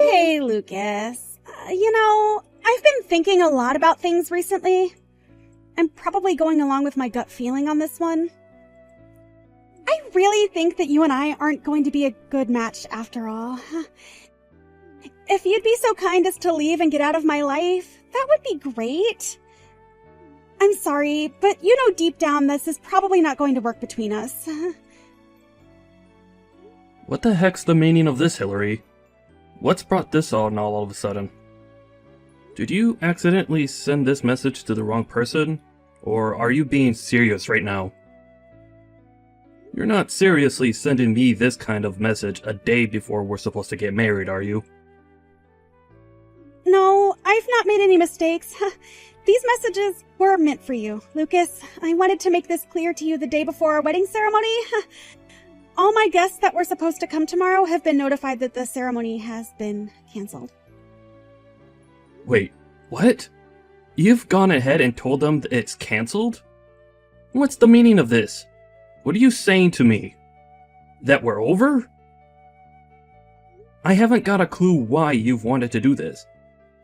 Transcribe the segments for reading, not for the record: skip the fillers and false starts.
Hey, Lucas. I've been thinking a lot about things recently. I'm probably going along with my gut feeling on this one. I really think that you and I aren't going to be a good match after all. If you'd be so kind as to leave and get out of my life, that would be great. I'm sorry, but you know deep down this is probably not going to work between us. What the heck's the meaning of this, Hillary? What's brought this on all of a sudden? Did you accidentally send this message to the wrong person? Or are you being serious right now? You're not seriously sending me this kind of message a day before we're supposed to get married, are you? No, I've not made any mistakes. These messages were meant for you, Lucas. I wanted to make this clear to you the day before our wedding ceremony. All my guests that were supposed to come tomorrow have been notified that the ceremony has been canceled. Wait, what? You've gone ahead and told them that it's cancelled? What's the meaning of this? What are you saying to me? That we're over? I haven't got a clue why you've wanted to do this.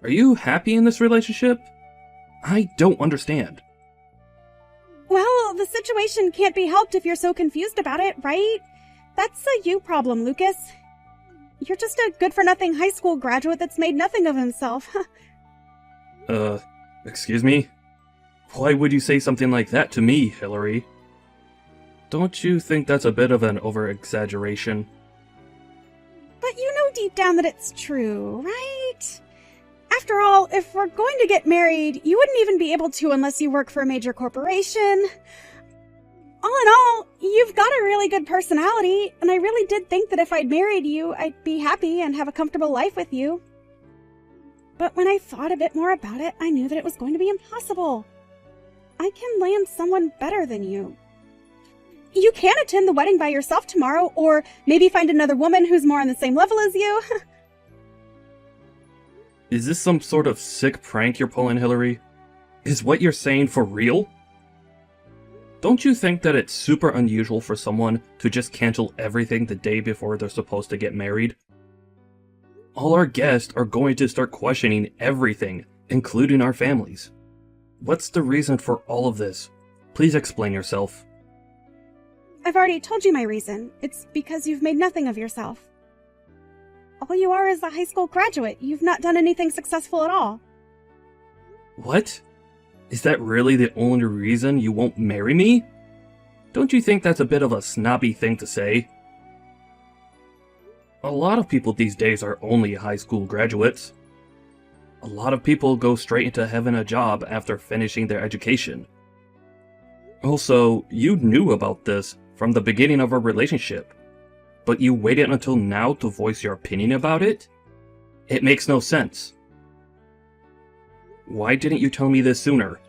Are you happy in this relationship? I don't understand. Well, the situation can't be helped if you're so confused about it, right? That's a you problem, Lucas. You're just a good-for-nothing high school graduate that's made nothing of himself. Excuse me? Why would you say something like that to me, Hillary? Don't you think that's a bit of an over-exaggeration? But you know deep down that it's true, right? After all, if we're going to get married, you wouldn't even be able to unless you work for a major corporation. All in all, you've got a really good personality, and I really did think that if I'd married you, I'd be happy and have a comfortable life with you. But when I thought a bit more about it, I knew that it was going to be impossible. I can land someone better than you. You can attend the wedding by yourself tomorrow, or maybe find another woman who's more on the same level as you. Is this some sort of sick prank you're pulling, Hillary? Is what you're saying for real? Don't you think that it's super unusual for someone to just cancel everything the day before they're supposed to get married? All our guests are going to start questioning everything, including our families. What's the reason for all of this? Please explain yourself. I've already told you my reason. It's because you've made nothing of yourself. All you are is a high school graduate. You've not done anything successful at all. What? Is that really the only reason you won't marry me? Don't you think that's a bit of a snobby thing to say? A lot of people these days are only high school graduates. A lot of people go straight into having a job after finishing their education. Also, you knew about this from the beginning of our relationship, but you waited until now to voice your opinion about it? It makes no sense. Why didn't you tell me this sooner?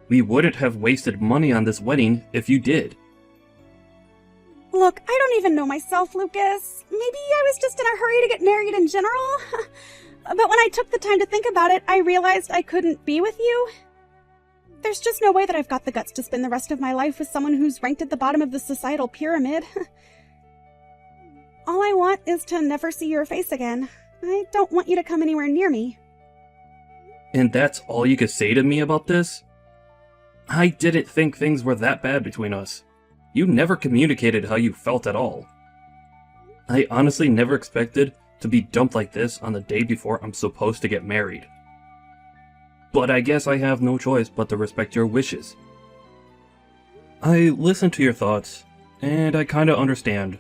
We wouldn't have wasted money on this wedding if you did. Look, I don't even know myself, Lucas. Maybe I was just in a hurry to get married in general. But when I took the time to think about it, I realized I couldn't be with you. There's just no way that I've got the guts to spend the rest of my life with someone who's ranked at the bottom of the societal pyramid. All I want is to never see your face again. I don't want you to come anywhere near me. And that's all you could say to me about this? I didn't think things were that bad between us. You never communicated how you felt at all. I honestly never expected to be dumped like this on the day before I'm supposed to get married. But I guess I have no choice but to respect your wishes. I listened to your thoughts, and I kinda understand.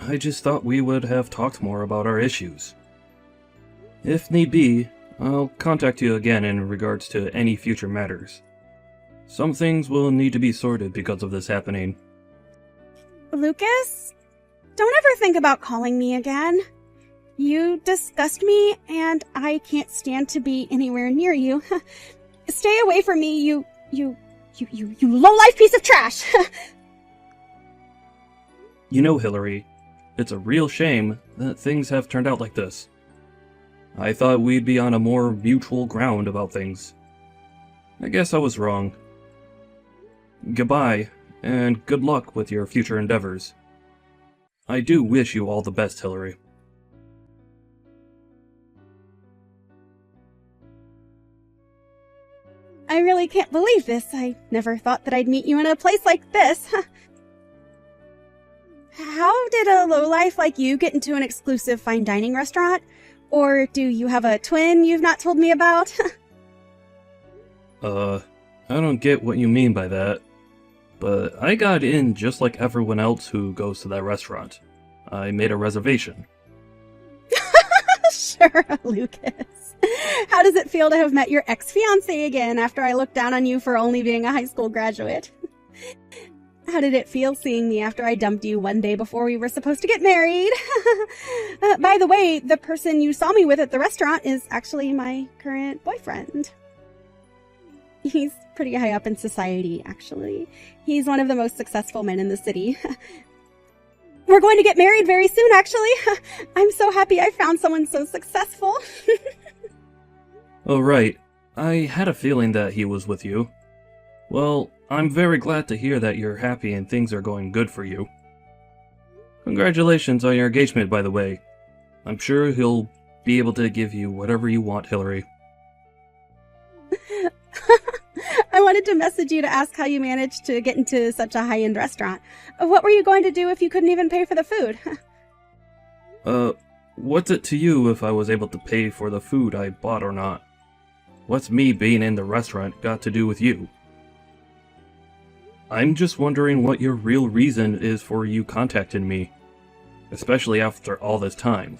I just thought we would have talked more about our issues. If need be, I'll contact you again in regards to any future matters. Some things will need to be sorted because of this happening. Lucas? Don't ever think about calling me again. You disgust me, and I can't stand to be anywhere near you. Stay away from me, you low-life piece of trash! You know, Hillary, it's a real shame that things have turned out like this. I thought we'd be on a more mutual ground about things. I guess I was wrong. Goodbye, and good luck with your future endeavors. I do wish you all the best, Hillary. I really can't believe this. I never thought that I'd meet you in a place like this. How did a lowlife like you get into an exclusive fine dining restaurant? Or do you have a twin you've not told me about? I don't get what you mean by that. But I got in just like everyone else who goes to that restaurant. I made a reservation. Sure, Lucas. How does it feel to have met your ex-fiancé again after I looked down on you for only being a high school graduate? How did it feel seeing me after I dumped you one day before we were supposed to get married? By the way, the person you saw me with at the restaurant is actually my current boyfriend. He's pretty high up in society, actually. He's one of the most successful men in the city. We're going to get married very soon, actually. I'm so happy I found someone so successful. Oh, right. I had a feeling that he was with you. Well, I'm very glad to hear that you're happy and things are going good for you. Congratulations on your engagement, by the way. I'm sure he'll be able to give you whatever you want, Hillary. I wanted to message you to ask how you managed to get into such a high-end restaurant. What were you going to do if you couldn't even pay for the food? What's it to you if I was able to pay for the food I bought or not? What's me being in the restaurant got to do with you? I'm just wondering what your real reason is for you contacting me. Especially after all this time.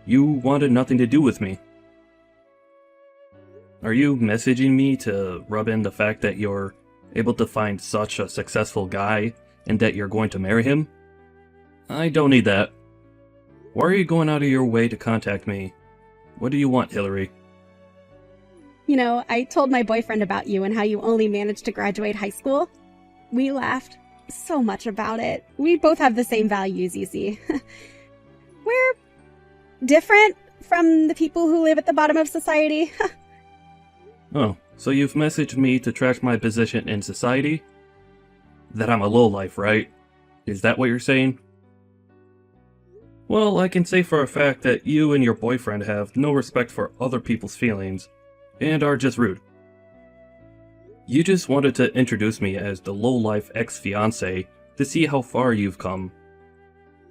You wanted nothing to do with me. Are you messaging me to rub in the fact that you're able to find such a successful guy and that you're going to marry him? I don't need that. Why are you going out of your way to contact me? What do you want, Hillary? You know, I told my boyfriend about you and how you only managed to graduate high school. We laughed so much about it. We both have the same values, you see. We're different from the people who live at the bottom of society. Oh, so you've messaged me to trash my position in society? That I'm a lowlife, right? Is that what you're saying? Well, I can say for a fact that you and your boyfriend have no respect for other people's feelings, and are just rude. You just wanted to introduce me as the lowlife ex-fiancé to see how far you've come.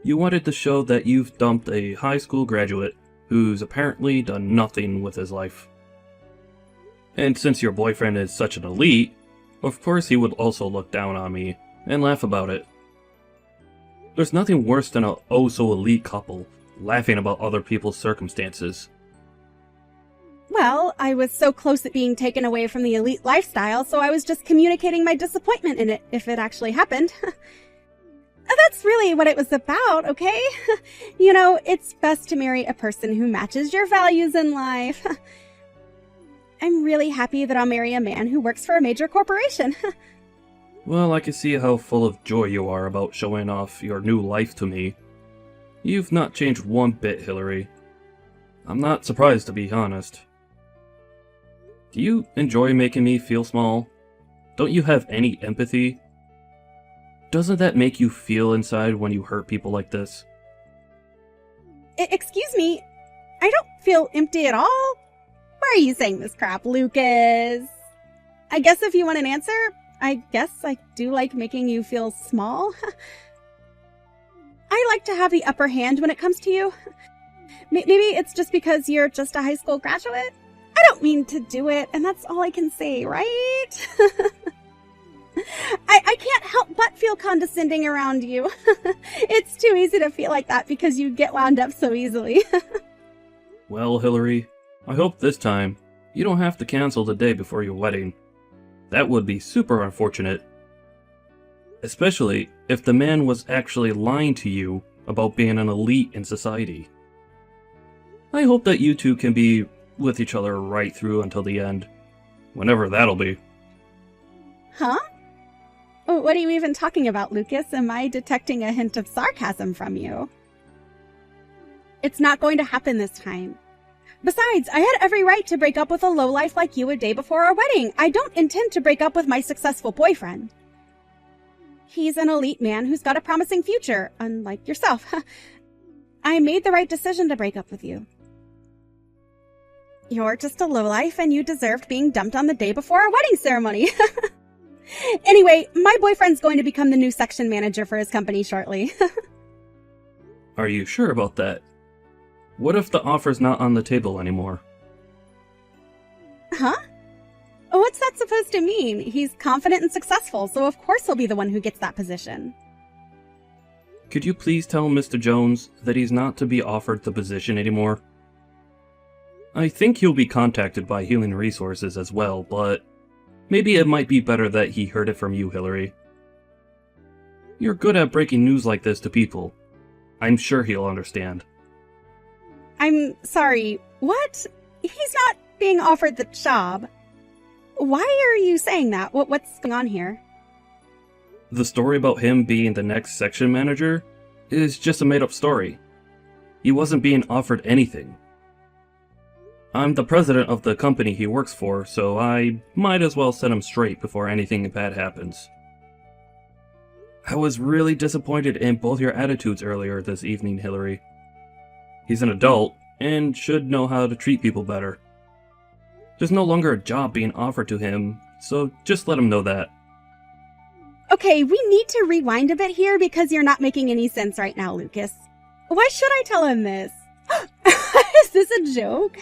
You wanted to show that you've dumped a high school graduate who's apparently done nothing with his life. And since your boyfriend is such an elite, of course he would also look down on me and laugh about it. There's nothing worse than a oh-so-elite couple laughing about other people's circumstances. Well, I was so close at being taken away from the elite lifestyle, so I was just communicating my disappointment in it, if it actually happened. That's really what it was about, okay? You know, it's best to marry a person who matches your values in life. I'm really happy that I'll marry a man who works for a major corporation. Well, I can see how full of joy you are about showing off your new life to me. You've not changed one bit, Hillary. I'm not surprised, to be honest. Do you enjoy making me feel small? Don't you have any empathy? Doesn't that make you feel inside when you hurt people like this? Excuse me, I don't feel empty at all. Why are you saying this crap, Lucas? I guess if you want an answer, I guess I do like making you feel small. I like to have the upper hand when it comes to you. Maybe it's just because you're just a high school graduate. I don't mean to do it, and that's all I can say, right? I can't help but feel condescending around you. It's too easy to feel like that because you get wound up so easily. Well, Hillary, I hope this time you don't have to cancel the day before your wedding. That would be super unfortunate. Especially if the man was actually lying to you about being an elite in society. I hope that you two can be with each other right through until the end. Whenever that'll be. Huh? What are you even talking about, Lucas? Am I detecting a hint of sarcasm from you? It's not going to happen this time. Besides, I had every right to break up with a lowlife like you a day before our wedding. I don't intend to break up with my successful boyfriend. He's an elite man who's got a promising future, unlike yourself. I made the right decision to break up with you. You're just a lowlife and you deserved being dumped on the day before our wedding ceremony. Anyway, my boyfriend's going to become the new section manager for his company shortly. Are you sure about that? What if the offer's not on the table anymore? Huh? What's that supposed to mean? He's confident and successful, so of course he'll be the one who gets that position. Could you please tell Mr. Jones that he's not to be offered the position anymore? I think he'll be contacted by Healing Resources as well, but maybe it might be better that he heard it from you, Hillary. You're good at breaking news like this to people. I'm sure he'll understand. I'm sorry, what? He's not being offered the job. Why are you saying that? What's going on here? The story about him being the next section manager is just a made-up story. He wasn't being offered anything. I'm the president of the company he works for, so I might as well set him straight before anything bad happens. I was really disappointed in both your attitudes earlier this evening, Hillary. He's an adult and should know how to treat people better. There's no longer a job being offered to him, so just let him know that. Okay, we need to rewind a bit here because you're not making any sense right now, Lucas. Why should I tell him this? Is this a joke?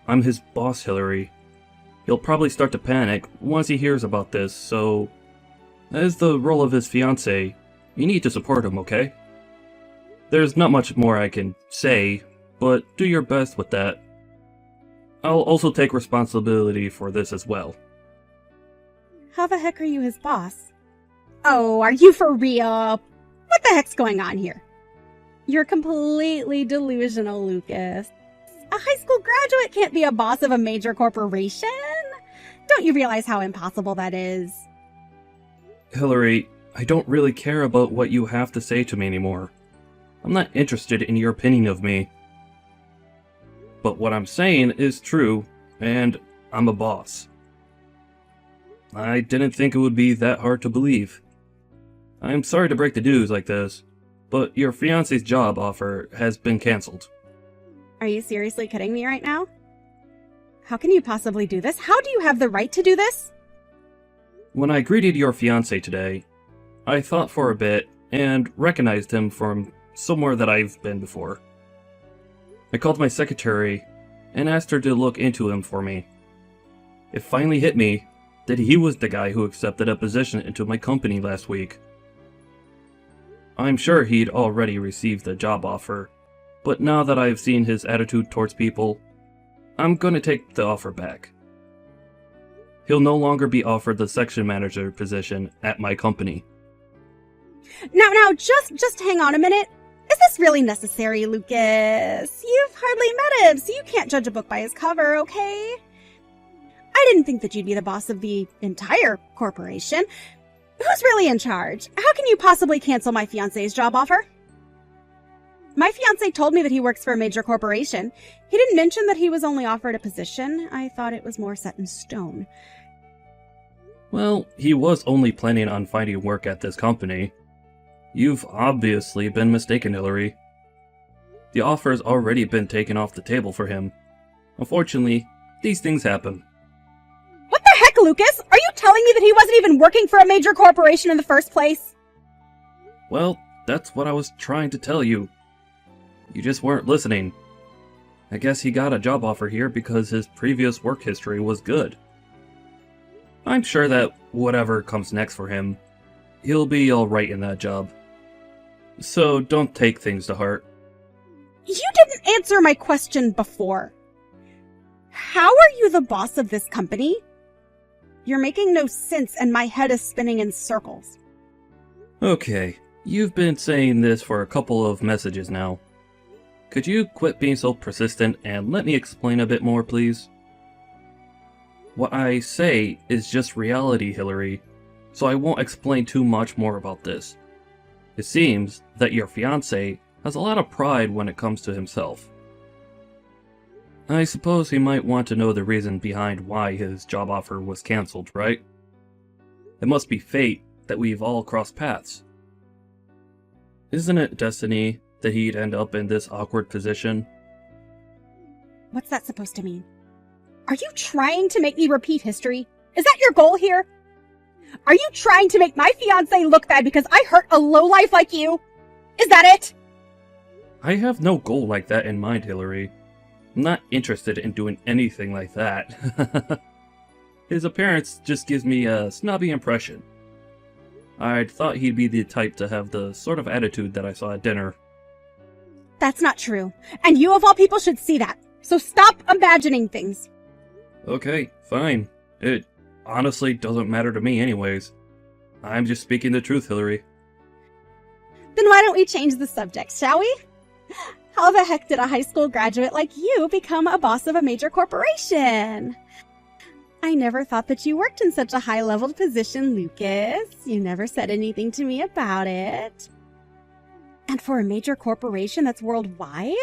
I'm his boss, Hillary. He'll probably start to panic once he hears about this, so as the role of his fiancé, you need to support him, okay? There's not much more I can say, but do your best with that. I'll also take responsibility for this as well. How the heck are you his boss? Oh, are you for real? What the heck's going on here? You're completely delusional, Lucas. A high school graduate can't be a boss of a major corporation. Don't you realize how impossible that is? Hillary, I don't really care about what you have to say to me anymore. I'm not interested in your opinion of me. But what I'm saying is true, and I'm a boss. I didn't think it would be that hard to believe. I'm sorry to break the news like this, but your fiancé's job offer has been cancelled. Are you seriously kidding me right now? How can you possibly do this? How do you have the right to do this? When I greeted your fiancé today, I thought for a bit and recognized him from somewhere that I've been before. I called my secretary and asked her to look into him for me. It finally hit me that he was the guy who accepted a position into my company last week. I'm sure he'd already received the job offer, but now that I've seen his attitude towards people, I'm gonna take the offer back. He'll no longer be offered the section manager position at my company. Now, just hang on a minute. Is this really necessary, Lucas? You've hardly met him, so you can't judge a book by his cover, okay? I didn't think that you'd be the boss of the entire corporation. Who's really in charge? How can you possibly cancel my fiancé's job offer? My fiancé told me that he works for a major corporation. He didn't mention that he was only offered a position. I thought it was more set in stone. Well, he was only planning on finding work at this company. You've obviously been mistaken, Hillary. The offer's already been taken off the table for him. Unfortunately, these things happen. What the heck, Lucas? Are you telling me that he wasn't even working for a major corporation in the first place? Well, that's what I was trying to tell you. You just weren't listening. I guess he got a job offer here because his previous work history was good. I'm sure that whatever comes next for him, he'll be alright in that job. So don't take things to heart. You didn't answer my question before. How are you the boss of this company? You're making no sense and my head is spinning in circles. Okay, you've been saying this for a couple of messages now. Could you quit being so persistent and let me explain a bit more, please? What I say is just reality, Hillary, so I won't explain too much more about this. It seems that your fiancé has a lot of pride when it comes to himself. I suppose he might want to know the reason behind why his job offer was cancelled, right? It must be fate that we've all crossed paths. Isn't it destiny that he'd end up in this awkward position? What's that supposed to mean? Are you trying to make me repeat history? Is that your goal here? Are you trying to make my fiancé look bad because I hurt a lowlife like you? Is that it? I have no goal like that in mind, Hillary. I'm not interested in doing anything like that. His appearance just gives me a snobby impression. I'd thought he'd be the type to have the sort of attitude that I saw at dinner. That's not true. And you of all people should see that. So stop imagining things. Okay, fine. It honestly doesn't matter to me anyways. I'm just speaking the truth, Hillary. Then why don't we change the subject, shall we? How the heck did a high school graduate like you become a boss of a major corporation? I never thought that you worked in such a high-leveled position, Lucas. You never said anything to me about it. And for a major corporation that's worldwide?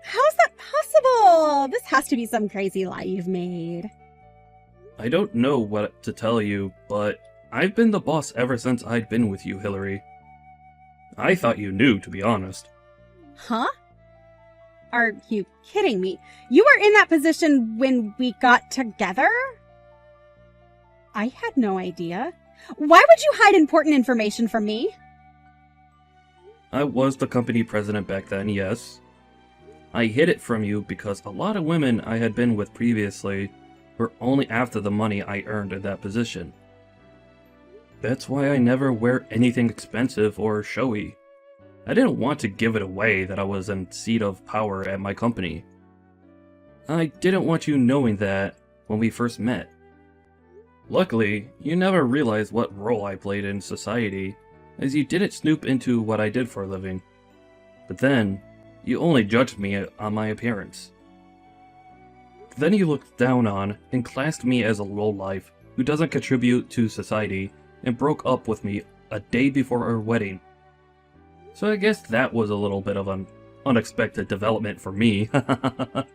How is that possible? This has to be some crazy lie you've made. I don't know what to tell you, but I've been the boss ever since I'd been with you, Hillary. I thought you knew, to be honest. Huh? Are you kidding me? You were in that position when we got together? I had no idea. Why would you hide important information from me? I was the company president back then, yes. I hid it from you because a lot of women I had been with previously were only after the money I earned in that position. That's why I never wear anything expensive or showy. I didn't want to give it away that I was in seat of power at my company. I didn't want you knowing that when we first met. Luckily, you never realized what role I played in society, as you didn't snoop into what I did for a living. But then, you only judged me on my appearance. Then you looked down on and classed me as a lowlife who doesn't contribute to society and broke up with me a day before our wedding. So I guess that was a little bit of an unexpected development for me. Are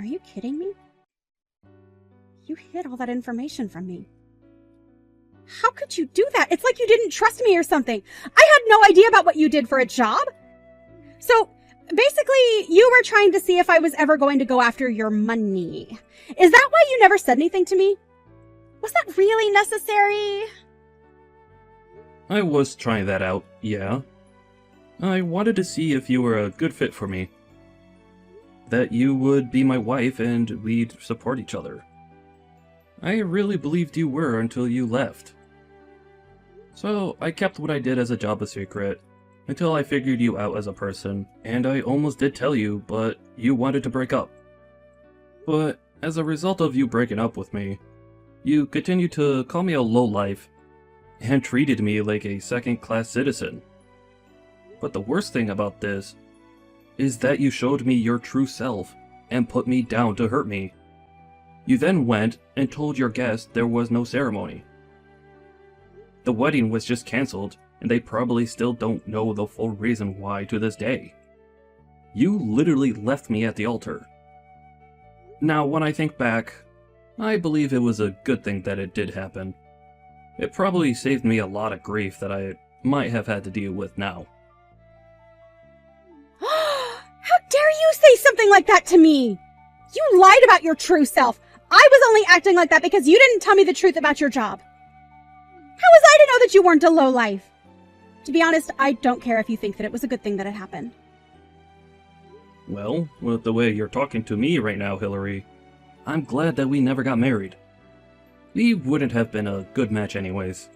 you kidding me? You hid all that information from me. How could you do that? It's like you didn't trust me or something. I had no idea about what you did for a job. So, basically, you were trying to see if I was ever going to go after your money. Is that why you never said anything to me? Was that really necessary? I was trying that out, yeah. I wanted to see if you were a good fit for me. That you would be my wife and we'd support each other. I really believed you were until you left. So I kept what I did as a job a secret, until I figured you out as a person, and I almost did tell you, but you wanted to break up. But as a result of you breaking up with me, you continued to call me a lowlife, and treated me like a second-class citizen. But the worst thing about this is that you showed me your true self and put me down to hurt me. You then went and told your guests there was no ceremony. The wedding was just cancelled, and they probably still don't know the full reason why to this day. You literally left me at the altar. Now, when I think back, I believe it was a good thing that it did happen. It probably saved me a lot of grief that I might have had to deal with now. How dare you say something like that to me? You lied about your true self. I was only acting like that because you didn't tell me the truth about your job. How was I to know that you weren't a lowlife? To be honest, I don't care if you think that it was a good thing that it happened. Well, with the way you're talking to me right now, Hillary, I'm glad that we never got married. We wouldn't have been a good match anyways.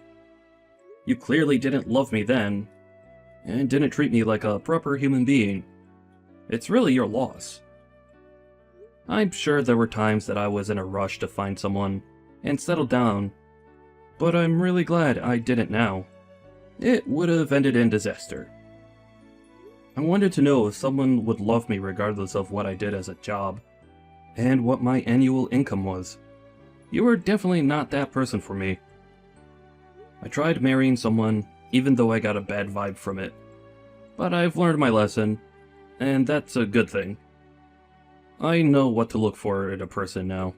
You clearly didn't love me then, and didn't treat me like a proper human being. It's really your loss. I'm sure there were times that I was in a rush to find someone and settle down, but I'm really glad I didn't now. It would have ended in disaster. I wanted to know if someone would love me regardless of what I did as a job, and what my annual income was. You were definitely not that person for me. I tried marrying someone, even though I got a bad vibe from it. But I've learned my lesson, and that's a good thing. I know what to look for in a person now.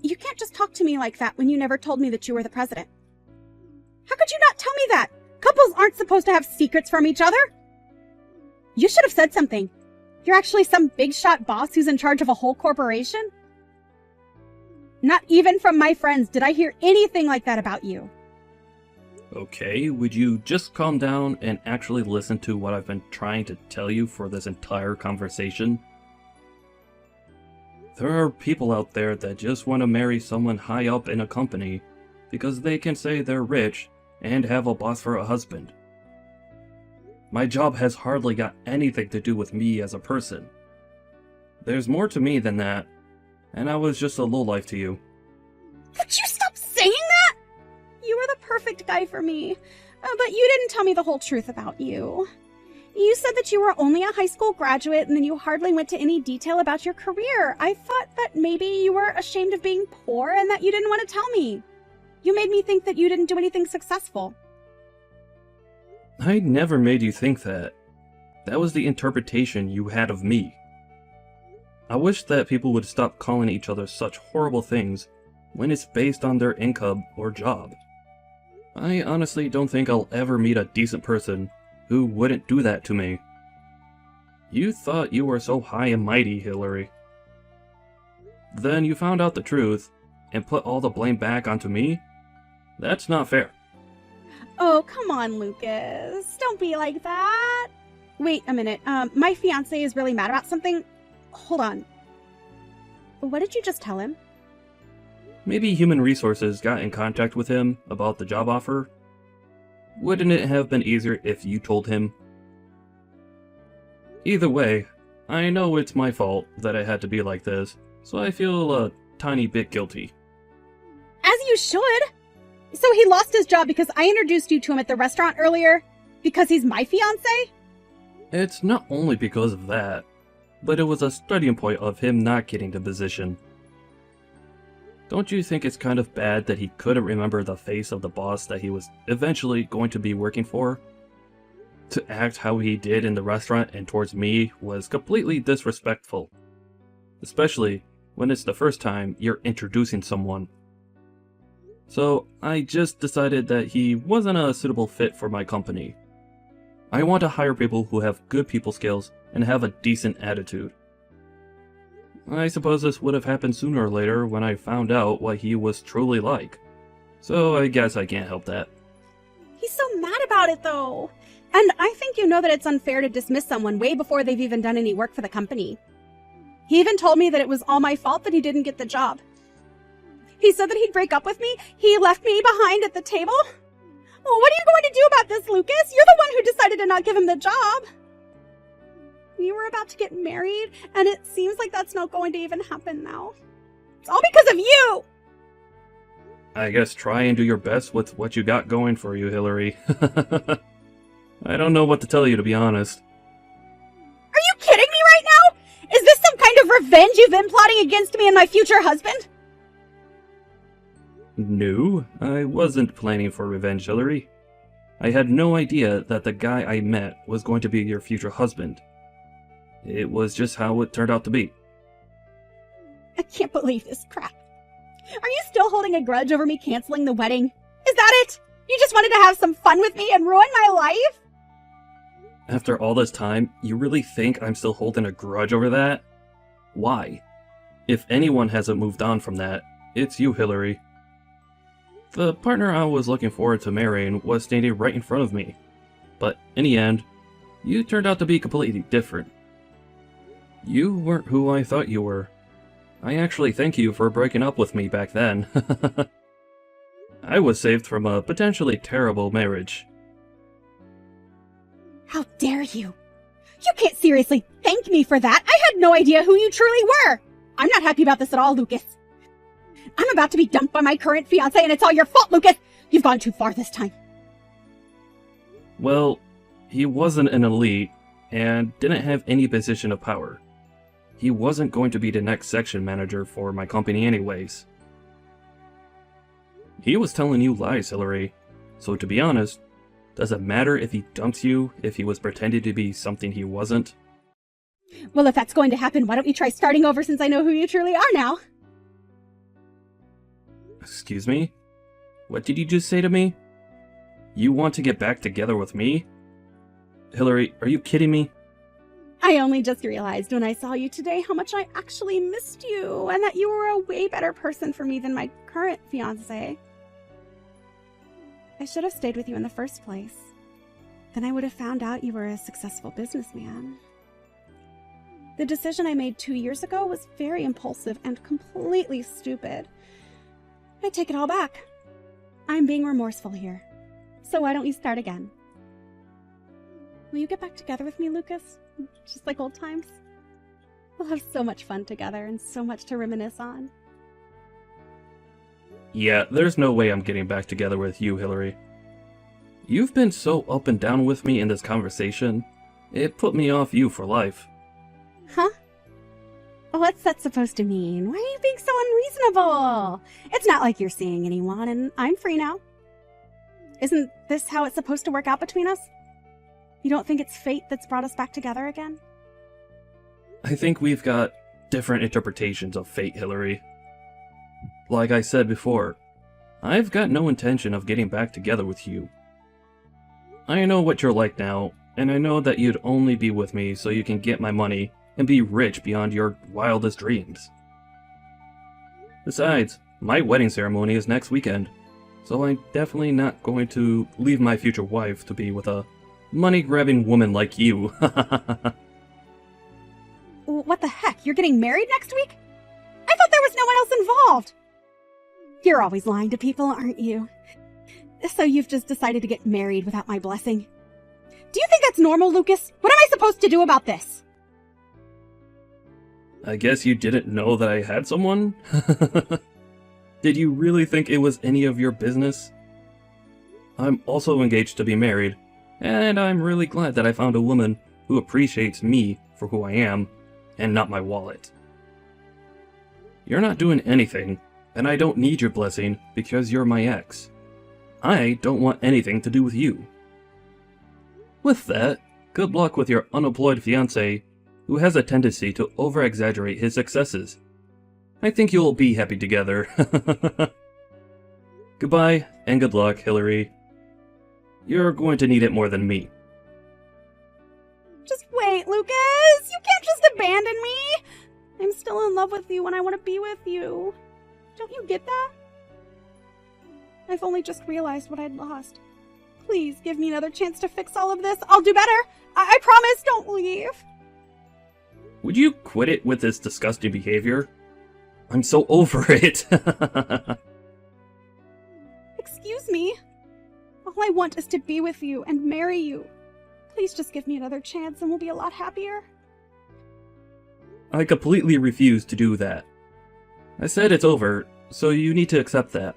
You can't just talk to me like that when you never told me that you were the president. How could you not tell me that? Couples aren't supposed to have secrets from each other. You should have said something. You're actually some big shot boss who's in charge of a whole corporation? Not even from my friends did I hear anything like that about you. Okay, would you just calm down and actually listen to what I've been trying to tell you for this entire conversation? There are people out there that just want to marry someone high up in a company because they can say they're rich and have a boss for a husband. My job has hardly got anything to do with me as a person. There's more to me than that, and I was just a lowlife to you. Would you stop saying that? You were the perfect guy for me, but you didn't tell me the whole truth about you. You said that you were only a high school graduate and then you hardly went to any detail about your career. I thought that maybe you were ashamed of being poor and that you didn't want to tell me. You made me think that you didn't do anything successful. I never made you think that. That was the interpretation you had of me. I wish that people would stop calling each other such horrible things when it's based on their income or job. I honestly don't think I'll ever meet a decent person who wouldn't do that to me. You thought you were so high and mighty, Hillary. Then you found out the truth and put all the blame back onto me? That's not fair. Oh, come on, Lucas. Don't be like that. Wait a minute. My fiancé is really mad about something. Hold on. What did you just tell him? Maybe Human Resources got in contact with him about the job offer. Wouldn't it have been easier if you told him? Either way, I know it's my fault that I had to be like this, so I feel a tiny bit guilty. As you should. So he lost his job because I introduced you to him at the restaurant earlier? Because he's my fiancé? It's not only because of that, but it was a starting point of him not getting the position. Don't you think it's kind of bad that he couldn't remember the face of the boss that he was eventually going to be working for? To act how he did in the restaurant and towards me was completely disrespectful. Especially when it's the first time you're introducing someone. So I just decided that he wasn't a suitable fit for my company. I want to hire people who have good people skills and have a decent attitude. I suppose this would have happened sooner or later when I found out what he was truly like. So I guess I can't help that. He's so mad about it, though. And I think you know that it's unfair to dismiss someone way before they've even done any work for the company. He even told me that it was all my fault that he didn't get the job. He said that he'd break up with me. He left me behind at the table. Well, what are you going to do about this, Lucas? You're the one who decided to not give him the job. We were about to get married, and it seems like that's not going to even happen now. It's all because of you! I guess try and do your best with what you got going for you, Hillary. I don't know what to tell you, to be honest. Are you kidding me right now? Is this some kind of revenge you've been plotting against me and my future husband? No, I wasn't planning for revenge, Hillary. I had no idea that the guy I met was going to be your future husband. It was just how it turned out to be. I can't believe this crap. Are you still holding a grudge over me canceling the wedding? Is that it? You just wanted to have some fun with me and ruin my life? After all this time, you really think I'm still holding a grudge over that? Why? If anyone hasn't moved on from that, it's you, Hillary. The partner I was looking forward to marrying was standing right in front of me. But in the end, you turned out to be completely different. You weren't who I thought you were. I actually thank you for breaking up with me back then. I was saved from a potentially terrible marriage. How dare you? You can't seriously thank me for that. I had no idea who you truly were. I'm not happy about this at all, Lucas. I'm about to be dumped by my current fiancé, and it's all your fault, Lucas! You've gone too far this time. Well, he wasn't an elite, and didn't have any position of power. He wasn't going to be the next section manager for my company anyways. He was telling you lies, Hillary. So to be honest, does it matter if he dumps you if he was pretending to be something he wasn't? Well, if that's going to happen, why don't we try starting over since I know who you truly are now? Excuse me? What did you just say to me? You want to get back together with me? Hillary, are you kidding me? I only just realized when I saw you today how much I actually missed you, and that you were a way better person for me than my current fiancé. I should have stayed with you in the first place. Then I would have found out you were a successful businessman. The decision I made 2 years ago was very impulsive and completely stupid. I take it all back. I'm being remorseful here. So why don't you start again? Will you get back together with me, Lucas? Just like old times? We'll have so much fun together and so much to reminisce on. Yeah, there's no way I'm getting back together with you, Hillary. You've been so up and down with me in this conversation. It put me off you for life. Huh? What's that supposed to mean? Why are you being so unreasonable? It's not like you're seeing anyone, and I'm free now. Isn't this how it's supposed to work out between us? You don't think it's fate that's brought us back together again? I think we've got different interpretations of fate, Hillary. Like I said before, I've got no intention of getting back together with you. I know what you're like now, and I know that you'd only be with me so you can get my money and be rich beyond your wildest dreams. Besides, my wedding ceremony is next weekend, so I'm definitely not going to leave my future wife to be with a money-grabbing woman like you. What the heck? You're getting married next week? I thought there was no one else involved. You're always lying to people, aren't you? So you've just decided to get married without my blessing? Do you think that's normal, Lucas? What am I supposed to do about this? I guess you didn't know that I had someone? Did you really think it was any of your business? I'm also engaged to be married, and I'm really glad that I found a woman who appreciates me for who I am, and not my wallet. You're not doing anything, and I don't need your blessing because you're my ex. I don't want anything to do with you. With that, good luck with your unemployed fiancé, who has a tendency to over-exaggerate his successes. I think you'll be happy together. Goodbye, and good luck, Hillary. You're going to need it more than me. Just wait, Lucas! You can't just abandon me! I'm still in love with you and I want to be with you. Don't you get that? I've only just realized what I'd lost. Please give me another chance to fix all of this. I'll do better. I promise, don't leave. Would you quit it with this disgusting behavior? I'm so over it. Excuse me. All I want is to be with you and marry you. Please just give me another chance and we'll be a lot happier. I completely refuse to do that. I said it's over, so you need to accept that.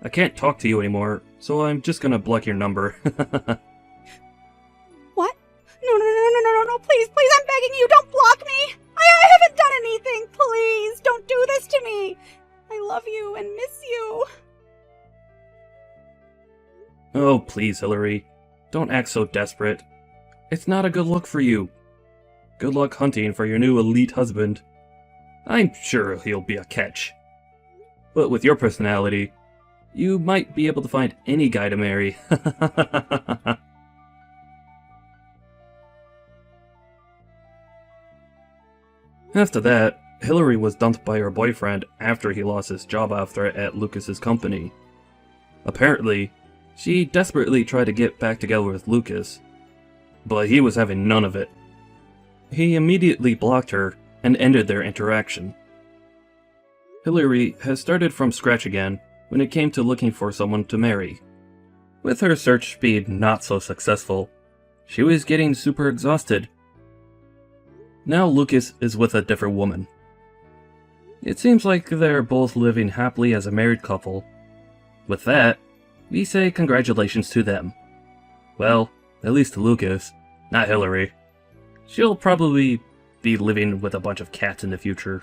I can't talk to you anymore, so I'm just gonna block your number. What? No, please, I'm begging you, don't block me! I haven't done anything, please, don't do this to me! I love you and miss you. Oh, please, Hillary. Don't act so desperate. It's not a good look for you. Good luck hunting for your new elite husband. I'm sure he'll be a catch. But with your personality, you might be able to find any guy to marry. After that, Hillary was dumped by her boyfriend after he lost his job offer at Lucas's company. Apparently, she desperately tried to get back together with Lucas, but he was having none of it. He immediately blocked her and ended their interaction. Hillary has started from scratch again when it came to looking for someone to marry. With her search being not so successful, she was getting super exhausted. Now Lucas is with a different woman. It seems like they're both living happily as a married couple. With that, we say congratulations to them. Well, at least to Lucas, not Hillary. She'll probably be living with a bunch of cats in the future.